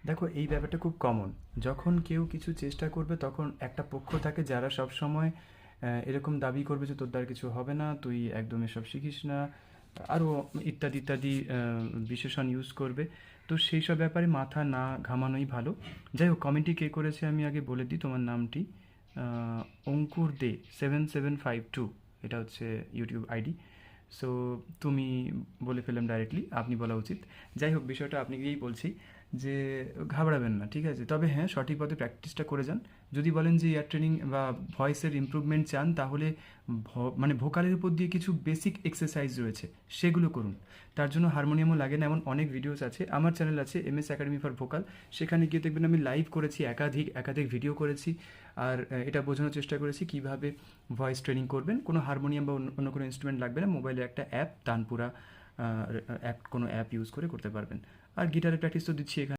দেখো, এই ব্যাপারটা খুব কমন। যখন কেউ কিছু চেষ্টা করবে তখন একটা পক্ষ থাকে যারা সবসময় এরকম দাবি করবে যে তোর দ্বারা কিছু হবে না, তুই একদম এসব শিখিস না, আরও ইত্যাদি ইত্যাদি বিশেষণ ইউজ করবে। তো সেই সব ব্যাপারে মাথা না ঘামানোই ভালো। যাই হোক, কমেন্টটি কে করেছে আমি আগে বলে দিই তোমার নামটি। অঙ্কুর দে 7752, এটা হচ্ছে ইউটিউব আইডি। সো তুমি বলে ফেললাম ডাইরেক্টলি, আপনি বলা উচিত। যাই হোক, বিষয়টা আপনি গিয়েই বলছি যে ঘাবড়াবেন না, ঠিক আছে? তবে হ্যাঁ, সঠিক পথে প্র্যাকটিসটা করে যান। যদি বলেন যে ইয়ার ট্রেনিং বা ভয়েসের ইমপ্রুভমেন্ট চান, তাহলে মানে ভোকালের উপর দিয়ে কিছু বেসিক এক্সারসাইজ রয়েছে, সেগুলো করুন। তার জন্য হারমোনিয়ামও লাগে না, এমন অনেক ভিডিওস আছে। আমার চ্যানেল আছে MS একাডেমি ফর ভোকাল, সেখানে গিয়ে দেখবেন আমি লাইভ করেছি, একাধিক একাধিক ভিডিও করেছি। আর এটা বোঝানোর চেষ্টা করেছি কীভাবে ভয়েস ট্রেনিং করবেন। কোনো হারমোনিয়াম বা অন্য কোনো ইনস্ট্রুমেন্ট লাগবে না, মোবাইলে একটা অ্যাপ, তানপুরা অ্যাপ, কোনো অ্যাপ ইউজ করে করতে পারবেন। আর গিটারের প্র্যাকটিস তো দিচ্ছি এখানে।